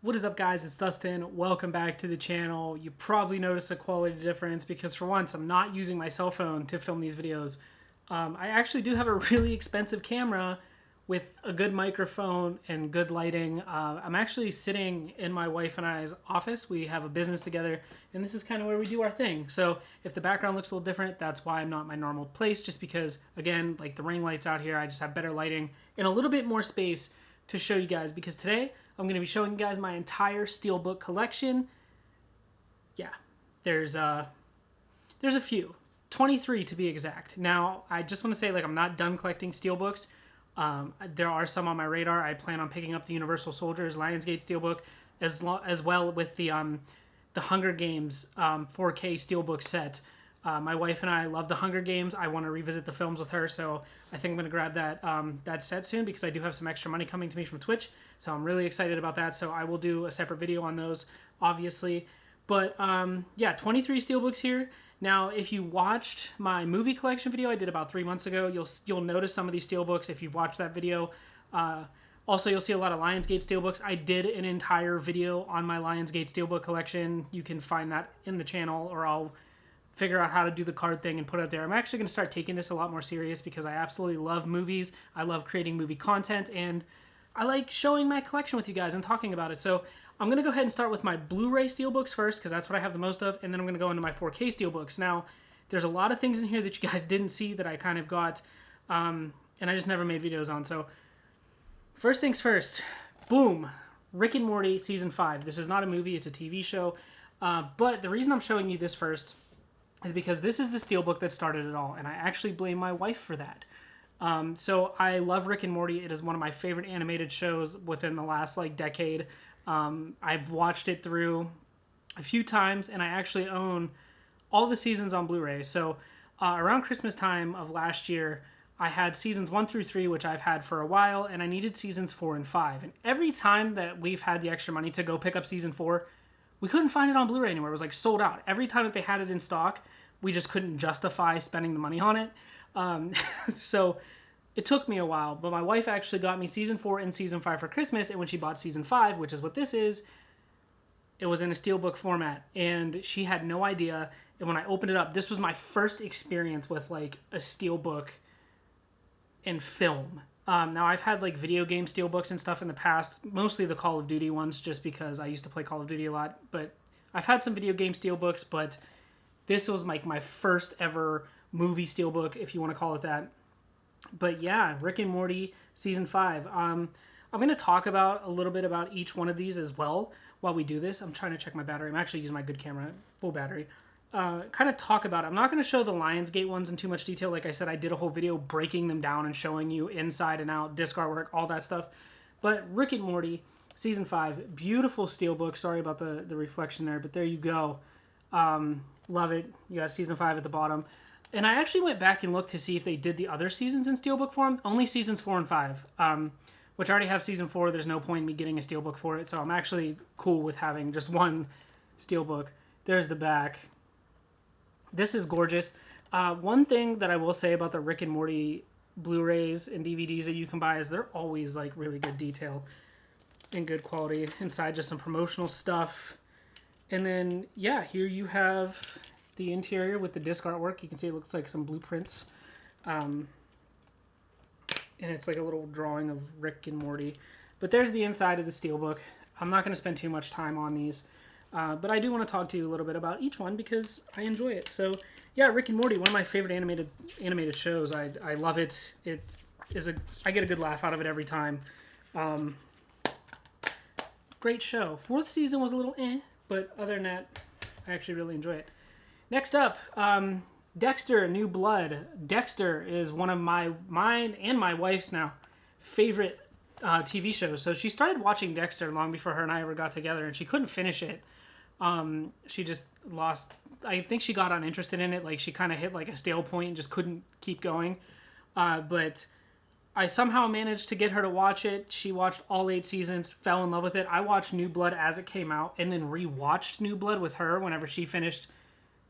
What is up, guys? It's Dustin. Welcome back to the channel. You probably noticed a quality difference because for once I'm not using my cell phone to film these videos. I actually do have a really expensive camera with a good microphone and good lighting. I'm actually sitting in my wife and I's office. We have a business together and this is kind of where we do our thing. So if the background looks a little different, that's why I'm not in my normal place, just because, again, like the ring lights out here, I just have better lighting and a little bit more space to show you guys, because today I'm going to be showing you guys my entire Steelbook collection. Yeah, there's a few, 23 to be exact. Now, I just want to say, like, I'm not done collecting Steelbooks. There are some on my radar. I plan on picking up the Universal Soldiers Lionsgate Steelbook, as well with the Hunger Games 4K Steelbook set. My wife and I love the Hunger Games. I want to revisit the films with her, so I think I'm going to grab that set soon, because I do have some extra money coming to me from Twitch, so I'm really excited about that. So I will do a separate video on those, obviously. But yeah, 23 Steelbooks here. Now, if you watched my movie collection video I did about 3 months ago, you'll notice some of these Steelbooks if you've watched that video. Also, you'll see a lot of Lionsgate Steelbooks. I did an entire video on my Lionsgate Steelbook collection. You can find that in the channel, or I'll figure out how to do the card thing and put it out there. I'm actually going to start taking this a lot more serious, because I absolutely love movies. I love creating movie content, and I like showing my collection with you guys and talking about it. So I'm going to go ahead and start with my Blu-ray Steelbooks first, because that's what I have the most of, and then I'm going to go into my 4K Steelbooks. Now, there's a lot of things in here that you guys didn't see that I kind of got, and I just never made videos on. So first things first, boom, Rick and Morty Season 5. This is not a movie, it's a TV show, but the reason I'm showing you this first is because this is the Steelbook that started it all, and I actually blame my wife for that. So I love Rick and Morty. It is one of my favorite animated shows within the last decade. I've watched it through a few times, and I actually own all the seasons on Blu-ray. So around Christmas time of last year, I had seasons 1 through 3, which I've had for a while, and I needed seasons 4 and 5. And every time that we've had the extra money to go pick up season 4, we couldn't find it on Blu-ray anywhere. It was sold out. Every time that they had it in stock, we just couldn't justify spending the money on it. So it took me a while, but my wife actually got me season 4 and season 5 for Christmas, and when she bought season 5, which is what this is, it was in a Steelbook format, and she had no idea. And when I opened it up, this was my first experience with a Steelbook in film. Now, I've had video game Steelbooks and stuff in the past, mostly the Call of Duty ones, just because I used to play Call of Duty a lot. But I've had some video game Steelbooks, but this was my first ever movie Steelbook, if you want to call it that. But yeah, Rick and Morty Season 5. I'm going to talk about a little bit about each one of these as well while we do this. I'm trying to check my battery. I'm actually using my good camera, full battery. Kind of talk about it. I'm not going to show the Lionsgate ones in too much detail. Like I said, I did a whole video breaking them down and showing you inside and out, disc artwork, all that stuff. But Rick and Morty Season 5, beautiful Steelbook. Sorry about the reflection there, but there you go. Love it. You got Season 5 at the bottom. And I actually went back and looked to see if they did the other seasons in Steelbook form. Only seasons 4 and 5, which I already have season 4. There's no point in me getting a Steelbook for it, so I'm actually cool with having just one Steelbook. There's the back. This is gorgeous. One thing that I will say about the Rick and Morty Blu-rays and DVDs that you can buy is they're always really good detail and good quality. Inside, just some promotional stuff. And then, yeah, here you have the interior with the disc artwork. You can see it looks like some blueprints. And it's like a little drawing of Rick and Morty. But there's the inside of the Steelbook. I'm not going to spend too much time on these. But I do want to talk to you a little bit about each one because I enjoy it. So, yeah, Rick and Morty, one of my favorite animated shows. I love it. I get a good laugh out of it every time. Great show. Fourth season was a little but other than that, I actually really enjoy it. Next up, Dexter New Blood. Dexter is one of mine and my wife's now favorite TV shows. So she started watching Dexter long before her and I ever got together, and she couldn't finish it. She just lost. I think she got uninterested in it. She kind of hit a stale point and just couldn't keep going. But I somehow managed to get her to watch it. She watched all 8 seasons, fell in love with it. I watched New Blood as it came out, and then rewatched New Blood with her whenever she finished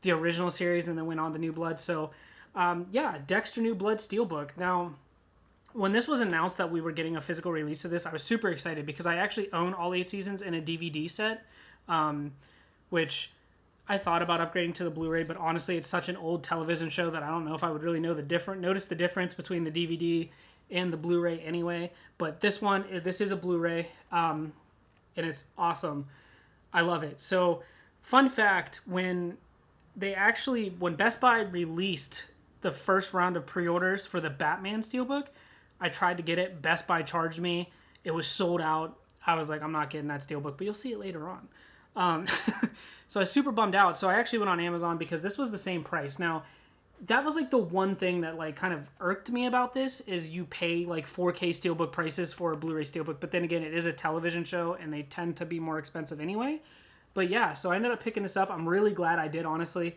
the original series and then went on to New Blood. So, yeah, Dexter New Blood Steelbook. Now, when this was announced that we were getting a physical release of this, I was super excited because I actually own all 8 seasons in a DVD set, which I thought about upgrading to the Blu-ray, but honestly, it's such an old television show that I don't know if I would really notice the difference between the DVD and the Blu-ray anyway. But this is a Blu-ray, and it's awesome. I love it. So, fun fact, when Best Buy released the first round of pre-orders for the Batman Steelbook, I tried to get it. Best Buy charged me. It was sold out. I was like, I'm not getting that Steelbook, but you'll see it later on. So I was super bummed out. So I actually went on Amazon because this was the same price. Now, that was like the one thing that like kind of irked me about this is you pay like 4K Steelbook prices for a Blu-ray Steelbook. But then again, it is a television show and they tend to be more expensive anyway. But yeah, so I ended up picking this up. I'm really glad I did, honestly.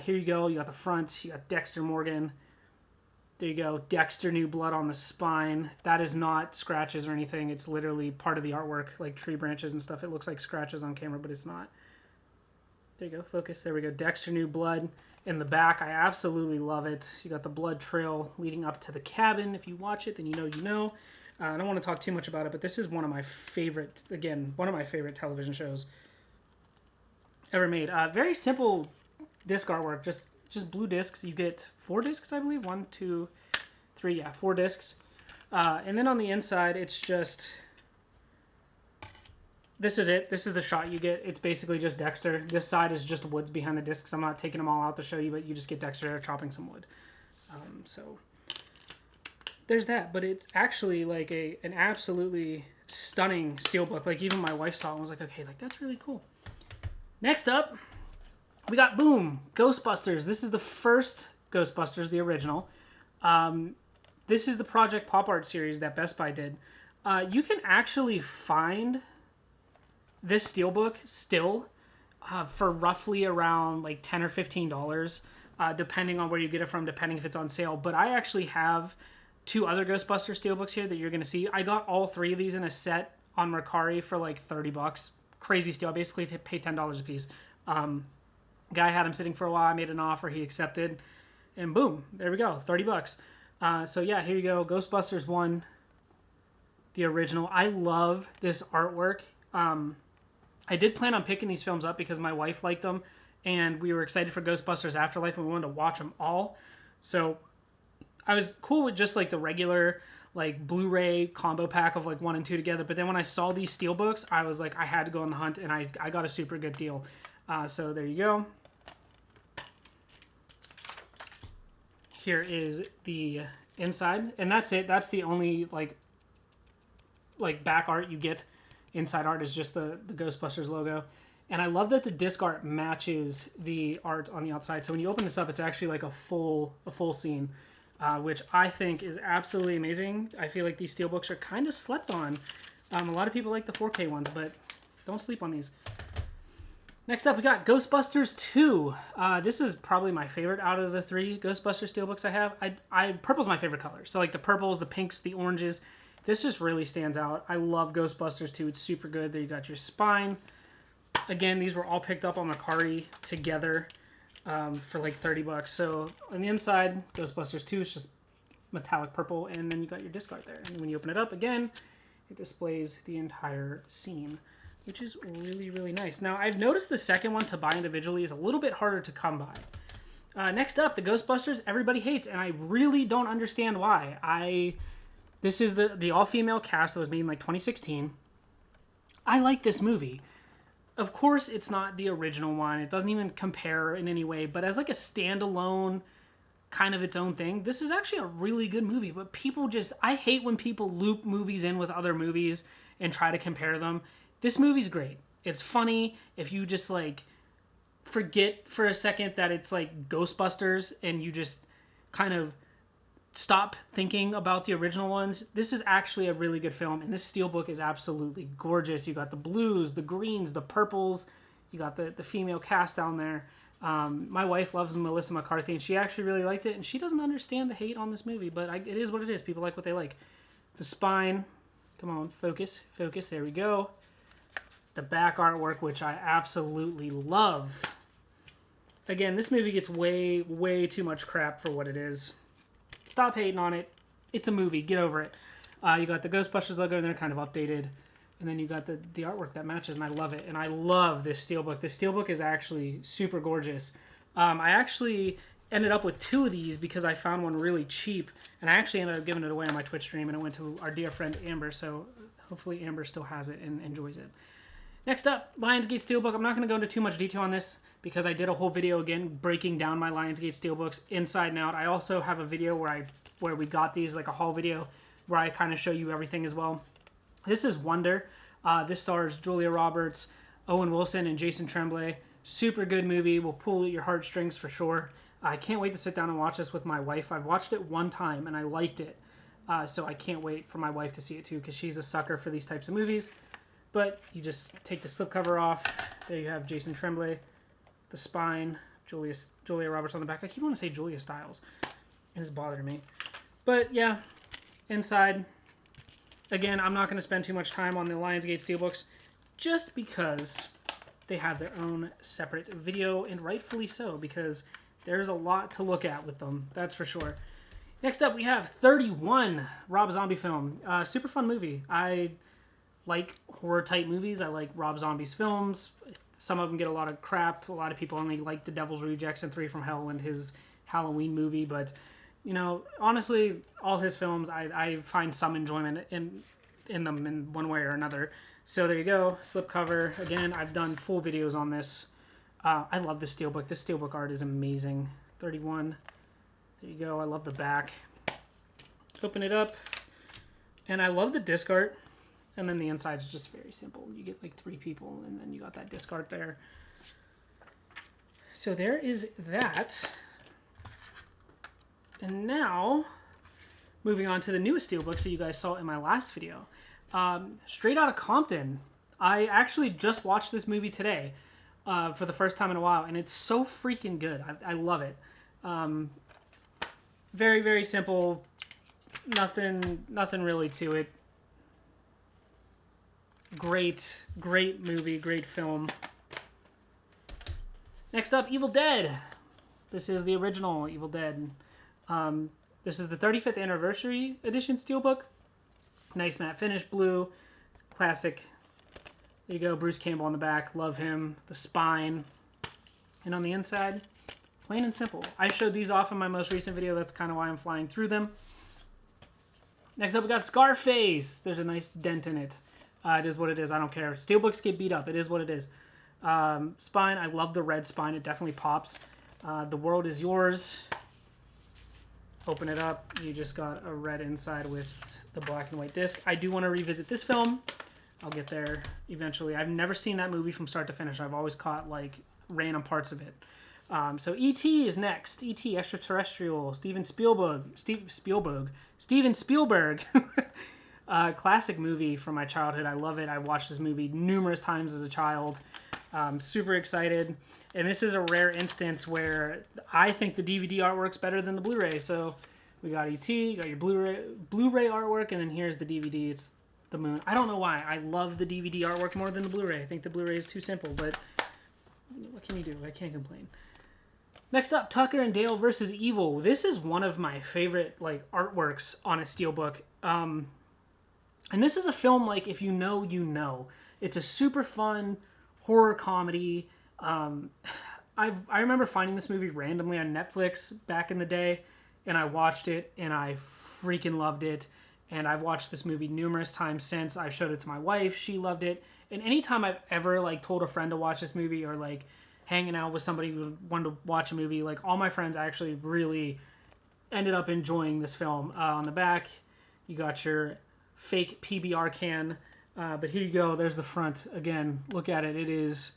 Here you go. You got the front. You got Dexter Morgan. There you go. Dexter New Blood on the spine. That is not scratches or anything. It's literally part of the artwork, like tree branches and stuff. It looks like scratches on camera, but it's not. There you go. Focus. There we go. Dexter New Blood. In the back, I absolutely love it. You got the blood trail leading up to the cabin. If you watch it, then you know. I don't want to talk too much about it, but this is one of my favorite television shows ever made. Very simple disc artwork, just blue discs. You get 4 discs, I believe. 1, 2, 3, yeah, 4 discs. And then on the inside, it's just, this is it. This is the shot you get. It's basically just Dexter. This side is just woods behind the discs. I'm not taking them all out to show you, but you just get Dexter there chopping some wood. So there's that, but it's actually like an absolutely stunning Steelbook. Like even my wife saw it and was like, okay, like that's really cool. Next up, we got, boom, Ghostbusters. This is the first Ghostbusters, the original. This is the Project Pop Art series that Best Buy did. You can actually find this Steelbook still for roughly around like $10 or $15, depending on where you get it from, depending if it's on sale. But I actually have 2 other Ghostbusters Steelbooks here that you're going to see. I got all 3 of these in a set on Mercari for like $30. Crazy steal. I basically paid $10 a piece. Guy had him sitting for a while. I made an offer. He accepted. And boom, there we go. $30. So yeah, here you go. Ghostbusters 1, the original. I love this artwork. I did plan on picking these films up because my wife liked them. And we were excited for Ghostbusters Afterlife and we wanted to watch them all. So I was cool with just like the regular like Blu-ray combo pack of like 1 and 2 together. But then when I saw these Steelbooks, I was like, I had to go on the hunt and I got a super good deal. So there you go. Here is the inside, and that's it. That's the only like back art you get. Inside art is just the Ghostbusters logo. And I love that the disc art matches the art on the outside. So when you open this up, it's actually like a full scene, which I think is absolutely amazing. I feel like these Steelbooks are kind of slept on. A lot of people like the 4K ones, but don't sleep on these. Next up, we got Ghostbusters 2. This is probably my favorite out of the 3 Ghostbusters Steelbooks I have. Purple's my favorite color. So like the purples, the pinks, the oranges. This just really stands out. I love Ghostbusters 2. It's super good. There you got your spine. Again, these were all picked up on Mercari together for like $30. So on the inside, Ghostbusters 2 is just metallic purple. And then you got your disc art there. And when you open it up again, it displays the entire scene, which is really, really nice. Now, I've noticed the second one to buy individually is a little bit harder to come by. Next up, the Ghostbusters everybody hates, and I really don't understand why. This is the all-female cast that was made in like 2016. I like this movie. Of course, it's not the original one. It doesn't even compare in any way, but as like a standalone kind of its own thing, this is actually a really good movie. But people I hate when people loop movies in with other movies and try to compare them. This movie's great. It's funny. If you just like forget for a second that it's like Ghostbusters and you just kind of stop thinking about the original ones, this is actually a really good film. And this Steelbook is absolutely gorgeous. You got the blues, the greens, the purples. You got the female cast down there. My wife loves Melissa McCarthy and she actually really liked it. And she doesn't understand the hate on this movie, but it is what it is. People like what they like. The spine. Come on, focus. There we go. The back artwork, which I absolutely love. Again, this movie gets way, way too much crap for what it is. Stop hating on it. It's a movie. Get over it. You got the Ghostbusters logo, and they're kind of updated. And then you got the artwork that matches, and I love it. And I love this Steelbook. This Steelbook is actually super gorgeous. I actually ended up with 2 of these because I found one really cheap. And I actually ended up giving it away on my Twitch stream, and it went to our dear friend Amber. So hopefully Amber still has it and enjoys it. Next up, Lionsgate Steelbook. I'm not going to go into too much detail on this because I did a whole video, again, breaking down my Lionsgate Steelbooks inside and out. I also have a video where we got these, like a haul video, where I kind of show you everything as well. This is Wonder. This stars Julia Roberts, Owen Wilson, and Jason Tremblay. Super good movie. Will pull at your heartstrings for sure. I can't wait to sit down and watch this with my wife. I've watched it one time and I liked it. So I can't wait for my wife to see it too because she's a sucker for these types of movies. But you just take the slipcover off. There you have Jason Tremblay, the spine, Julia Roberts on the back. I keep wanting to say Julia Stiles. It's bothering me. But yeah, inside. Again, I'm not going to spend too much time on the Lionsgate Steelbooks just because they have their own separate video, and rightfully so, because there's a lot to look at with them, that's for sure. Next up, we have 31, Rob Zombie film. Super fun movie. I like horror-type movies. I like Rob Zombie's films. Some of them get a lot of crap. A lot of people only like The Devil's Rejects and 3 from Hell and his Halloween movie, but you know, honestly, all his films, I find some enjoyment in them in one way or another. So there you go, slipcover. Again, I've done full videos on this. I love this Steelbook. This Steelbook art is amazing. 31. There you go. I love the back. Open it up. And I love the disc art. And then the inside is just very simple. You get like 3 people, and then you got that disc art there. So there is that. And now, moving on to the newest Steelbook, so you guys saw in my last video. Straight Outta Compton. I actually just watched this movie today for the first time in a while, and it's so freaking good. I love it. Very, very simple. Nothing really to it. Great movie, great film. Next up, Evil Dead. This is the original Evil Dead. This is the 35th anniversary edition Steelbook. Nice matte finish, blue, classic. There you go, Bruce Campbell on the back, love him. The spine, and on the inside, plain and simple. I showed these off in my most recent video. That's kind of why I'm flying through them. Next up, we got Scarface. There's a nice dent in it. It is what it is. I don't care. Steelbooks get beat up. It is what it is. Spine. I love the red spine. It definitely pops. The World Is Yours. Open it up. You just got a red inside with the black and white disc. I do want to revisit this film. I'll get there eventually. I've never seen that movie from start to finish. I've always caught like random parts of it. So E.T. is next. E.T. Extraterrestrial. Steven Spielberg. Classic movie from my childhood. I love it. I watched this movie numerous times as a child. Super excited. And this is a rare instance where I think the DVD artwork's better than the Blu-ray. So we got E.T., you got your Blu-ray artwork, and then here's the DVD. It's the moon. I don't know why. I love the DVD artwork more than the Blu-ray. I think the Blu-ray is too simple, but what can you do? I can't complain. Next up, Tucker and Dale versus Evil. This is one of my favorite like artworks on a Steelbook. And this is a film, like, if you know, you know. It's a super fun horror comedy. I remember finding this movie randomly on Netflix back in the day, and I watched it, and I freaking loved it. And I've watched this movie numerous times since. I've showed it to my wife. She loved it. And anytime I've ever, like, told a friend to watch this movie or, like, hanging out with somebody who wanted to watch a movie, like, all my friends actually really ended up enjoying this film. On the back, you got your fake PBR can, but here you go. There's the front. Again, look at it. It is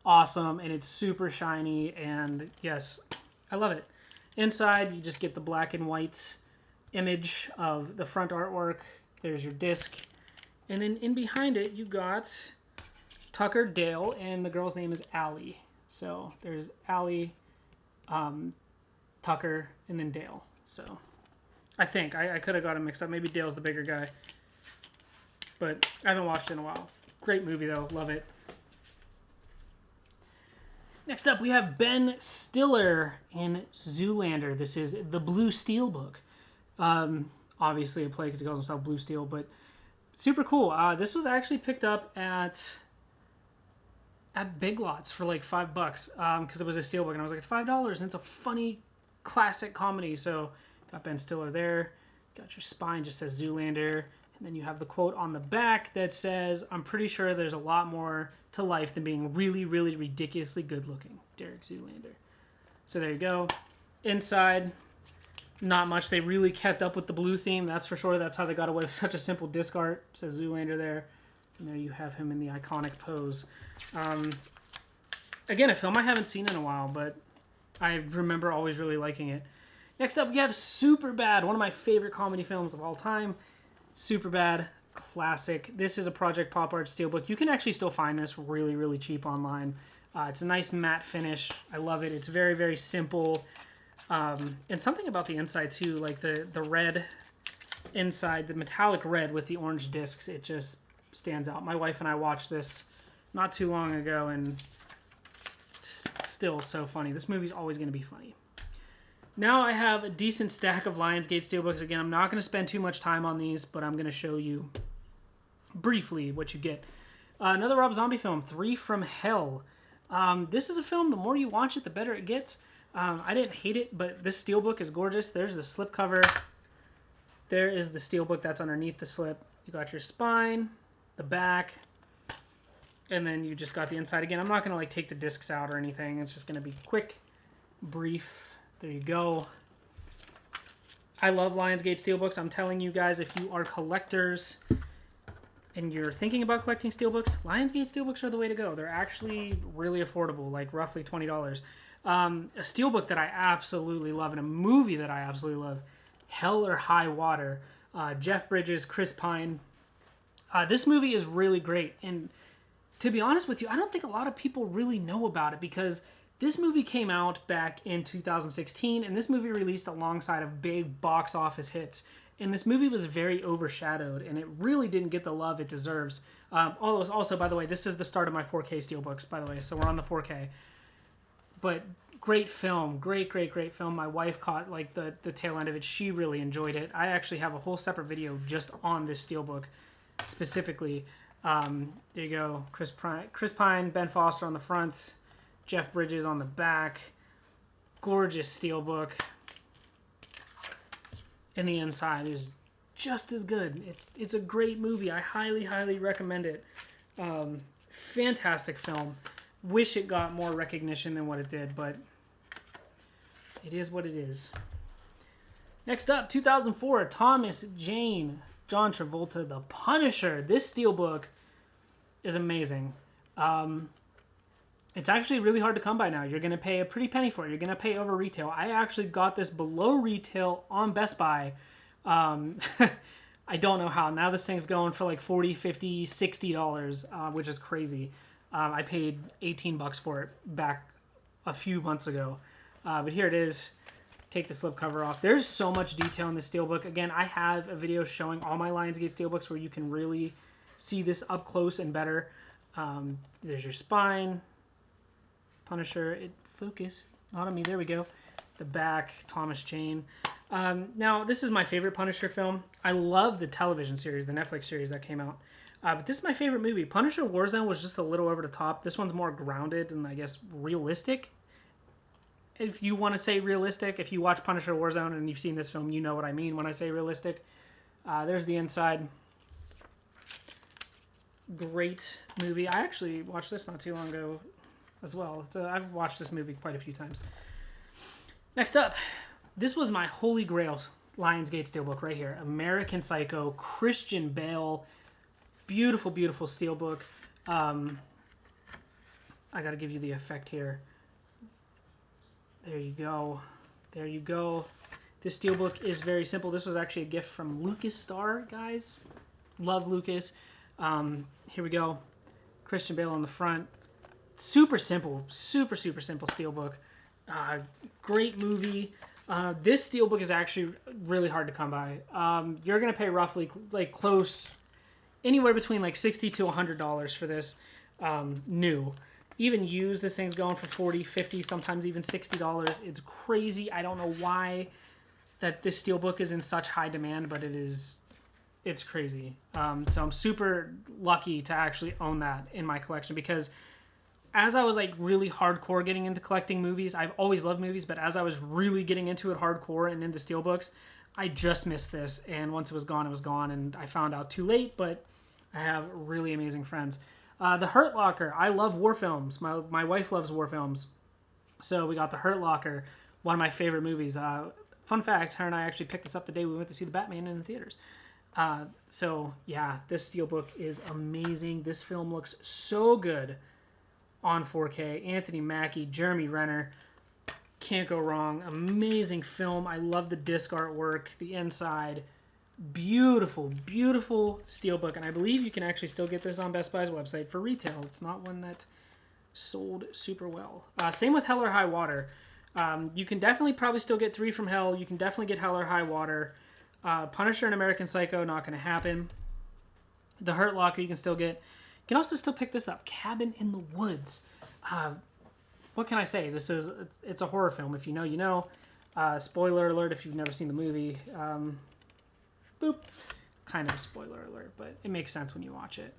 awesome, and it's super shiny, and yes, I love it. Inside, you just get the black and white image of the front artwork. There's your disc, and then in behind it, you got Tucker, Dale, and the girl's name is Allie. So there's Allie, Tucker, and then Dale. So I think I could have got them mixed up. Maybe Dale's the bigger guy, but I haven't watched it in a while. Great movie though, love it. Next up, we have Ben Stiller in Zoolander. This is the Blue Steelbook. On obviously a play because he calls himself Blue Steel, but super cool. This was actually picked up at Big Lots for like $5 because it was a Steelbook, and I was like, it's $5, and it's a funny classic comedy. So got Ben Stiller there. Got your spine, just says Zoolander, and then you have the quote on the back that says, "I'm pretty sure there's a lot more to life than being really, really ridiculously good looking, Derek Zoolander." So there you go. Inside, not much. They really kept up with the blue theme, that's for sure. That's how they got away with such a simple disc art. It says Zoolander there. And there you have him in the iconic pose. Again, a film I haven't seen in a while, but I remember always really liking it. Next up, we have Superbad, one of my favorite comedy films of all time. Superbad, classic. This is a Project Pop Art Steelbook. You can actually still find this really, really cheap online. It's a nice matte finish. I love it. It's very, very simple. And something about the inside, too, like the red inside, the metallic red with the orange discs, it just stands out. My wife and I watched this not too long ago, and it's still so funny. This movie's always going to be funny. Now I have a decent stack of Lionsgate Steelbooks. Again, I'm not going to spend too much time on these, but I'm going to show you briefly what you get. Another Rob Zombie film, 3 from Hell. This is a film, the more you watch it, the better it gets. I didn't hate it, but this Steelbook is gorgeous. There's the slipcover. There is the Steelbook that's underneath the slip. You got your spine, the back, and then you just got the inside. Again, I'm not going to like take the discs out or anything. It's just going to be quick, brief. There you go. I love Lionsgate Steelbooks. I'm telling you guys, if you are collectors and you're thinking about collecting Steelbooks, Lionsgate Steelbooks are the way to go. They're actually really affordable, like roughly $20. A Steelbook that I absolutely love and a movie that I absolutely love, Hell or High Water. Jeff Bridges, Chris Pine. This movie is really great. And to be honest with you, I don't think a lot of people really know about it because this movie came out back in 2016, and this movie released alongside of big box office hits. And this movie was very overshadowed, and it really didn't get the love it deserves. Also, by the way, this is the start of my 4K Steelbooks, by the way, so we're on the 4K. But great film, great film. My wife caught like the tail end of it. She really enjoyed it. I actually have a whole separate video just on this Steelbook specifically. There you go. Chris Pine, Ben Foster on the front. Jeff Bridges on the back. Gorgeous Steelbook. And the inside is just as good. It's a great movie. I highly recommend it. Fantastic film. Wish it got more recognition than what it did, but it is what it is. Next up, 2004, Thomas Jane, John Travolta, The Punisher. This Steelbook is amazing. It's actually really hard to come by now. You're going to pay a pretty penny for it. You're going to pay over retail. I actually got this below retail on Best Buy. I don't know how. Now this thing's going for like $40, $50, $60, which is crazy. I paid $18 for it back a few months ago. But here it is. Take the slipcover off. There's so much detail in this Steelbook. Again, I have a video showing all my Lionsgate Steelbooks where you can really see this up close and better. There's your spine. Punisher, focus, not on me, there we go. The back, Thomas Jane. Now, this is my favorite Punisher film. I love the television series, the Netflix series that came out. But this is my favorite movie. Punisher Warzone was just a little over the top. This one's more grounded and, I guess, realistic. If you want to say realistic, if you watch Punisher Warzone and you've seen this film, you know what I mean when I say realistic. There's the inside. Great movie. I actually watched this not too long ago as well. I've watched this movie quite a few times. Next up, this was my holy grail Lionsgate Steelbook right here. American Psycho, Christian Bale. Beautiful Steelbook. I gotta give you the effect here. There you go. This Steelbook is very simple. This was actually a gift from Lucas Starr, guys. Love Lucas. Here we go. Christian Bale on the front. Super simple Steelbook. Great movie. This Steelbook is actually really hard to come by. You're going to pay roughly like close, anywhere between like $60 to $100 for this new. Even used, this thing's going for $40, $50, sometimes even $60. It's crazy. I don't know why that this Steelbook is in such high demand, but it's crazy. So I'm super lucky to actually own that in my collection, because as I was like really hardcore getting into collecting movies, I've always loved movies, but as I was really getting into it hardcore and into Steelbooks, I just missed this. And once it was gone, and I found out too late, but I have really amazing friends. The Hurt Locker. I love war films. My wife loves war films. So we got The Hurt Locker, one of my favorite movies. Fun fact, her and I actually picked this up the day we went to see the Batman in the theaters. So yeah, this Steelbook is amazing. This film looks so good on 4K. Anthony Mackie, Jeremy Renner, can't go wrong. Amazing film. I love the disc artwork, the inside. Beautiful, beautiful Steelbook. And I believe you can actually still get this on Best Buy's website for retail. It's not one that sold super well. Same with Hell or High Water. You can definitely probably still get 3 from Hell. You can definitely get Hell or High Water. Punisher and American Psycho, not going to happen. The Hurt Locker, you can still get. You can also still pick this up. Cabin in the Woods. What can I say? It's a horror film. If you know, you know. Spoiler alert if you've never seen the movie. Boop. Kind of a spoiler alert, but it makes sense when you watch it.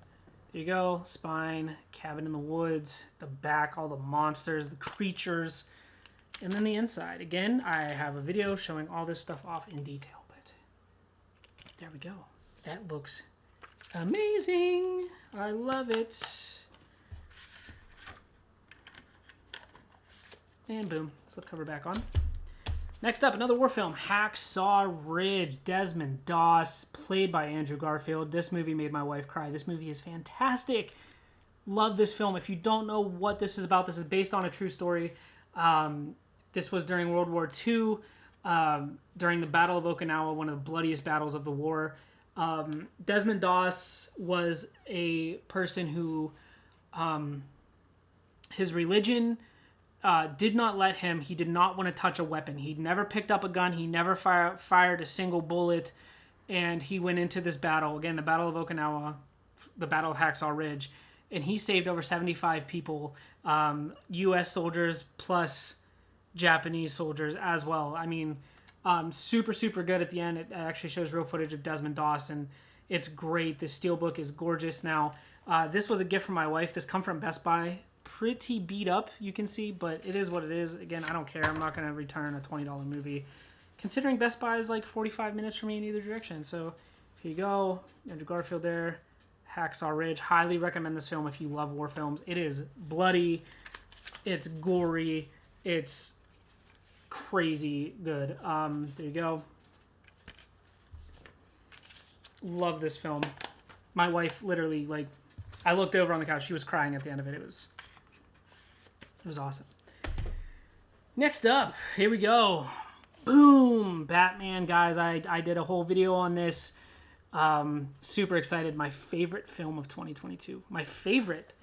There you go. Spine, Cabin in the Woods, the back, all the monsters, the creatures, and then the inside. Again, I have a video showing all this stuff off in detail, but there we go. That looks amazing. I love it. And boom, flip cover back on. Next up, another war film, Hacksaw Ridge. Desmond Doss, played by Andrew Garfield. This movie made my wife cry. This movie is fantastic. Love this film. If you don't know what this is about, this is based on a true story. This was during World War II, during the Battle of Okinawa, one of the bloodiest battles of the war. Desmond Doss was a person who his religion did not let him. He did not want to touch a weapon. He never picked up a gun. He never fired a single bullet. And he went into this battle, again, the Battle of Okinawa, the Battle of Hacksaw Ridge, and he saved over 75 people, U.S. soldiers plus Japanese soldiers as well. I mean, super, super good at the end. It actually shows real footage of Desmond Doss, and it's great. This Steelbook is gorgeous. Now, this was a gift from my wife. This come from Best Buy. Pretty beat up, you can see, but it is what it is. Again, I don't care. I'm not going to return a $20 movie, considering Best Buy is like 45 minutes for me in either direction. So here you go. Andrew Garfield there. Hacksaw Ridge. Highly recommend this film if you love war films. It is bloody. It's gory. It's crazy good. There you go. Love this film. My wife literally, like, I looked over on the couch. She was crying at the end of it. It was awesome. Next up, here we go. Boom! Batman, guys. I did a whole video on this. Super excited. My favorite film of 2022. My favorite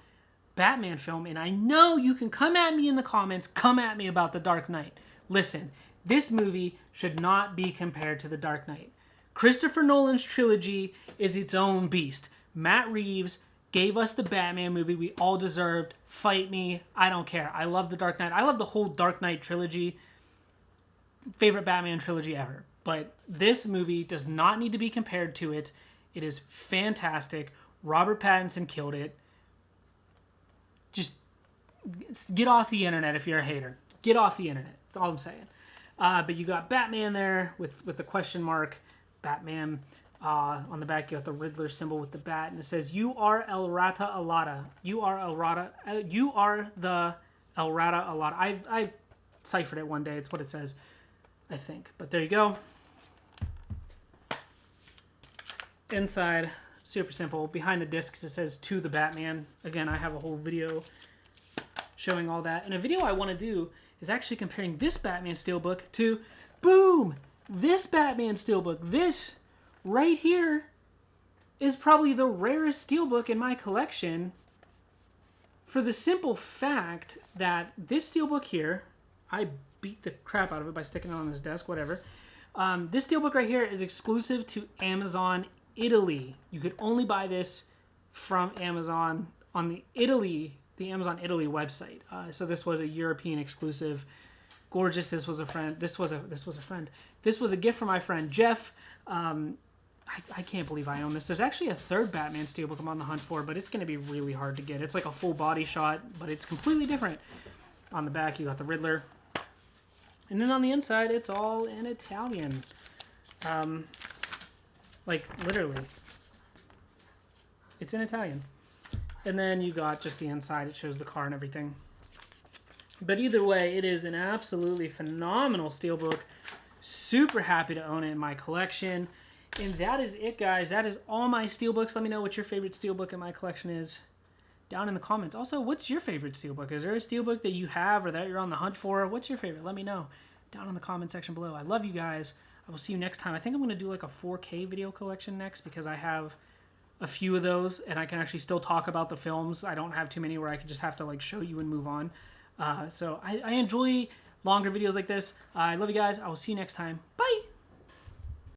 Batman film. And I know you can come at me in the comments. Come at me about The Dark Knight. Listen, this movie should not be compared to The Dark Knight. Christopher Nolan's trilogy is its own beast. Matt Reeves gave us the Batman movie we all deserved. Fight me. I don't care. I love The Dark Knight. I love the whole Dark Knight trilogy. Favorite Batman trilogy ever. But this movie does not need to be compared to it. It is fantastic. Robert Pattinson killed it. Just get off the internet if you're a hater. Get off the internet. That's all I'm saying. But you got Batman there with the question mark. Batman. On the back, you got the Riddler symbol with the bat, and it says, "You are El Rata Alada. You are El Rata. You are the El Rata Alada." I ciphered it one day. It's what it says, I think. But there you go. Inside, super simple. Behind the discs, it says "To the Batman." Again, I have a whole video showing all that. And a video I want to do is actually comparing this Batman Steelbook to, boom, this Batman Steelbook. This right here is probably the rarest Steelbook in my collection, for the simple fact that this Steelbook here, I beat the crap out of it by sticking it on this desk, whatever. This Steelbook right here is exclusive to Amazon Italy. You could only buy this from Amazon on the Amazon Italy website. So this was a European exclusive. gorgeous. This was a friend. This was a gift from my friend Jeff. I can't believe I own this. There's actually a third Batman Steelbook I'm on the hunt for, but it's going to be really hard to get. It's like a full body shot, but it's completely different. On the back, you got the Riddler. And then on the inside, it's all in Italian. Like, literally. It's in Italian. And then you got just the inside. It shows the car and everything. But either way, it is an absolutely phenomenal Steelbook. Super happy to own it in my collection. And that is it, guys. That is all my Steelbooks. Let me know what your favorite Steelbook in my collection is down in the comments. Also, what's your favorite Steelbook? Is there a Steelbook that you have or that you're on the hunt for? What's your favorite? Let me know down in the comment section below. I love you guys. I will see you next time. I think I'm going to do like a 4K video collection next because I have a few of those and I can actually still talk about the films. I don't have too many where I can just have to like show you and move on. So I enjoy longer videos like this. I love you guys. I will see you next time. Bye!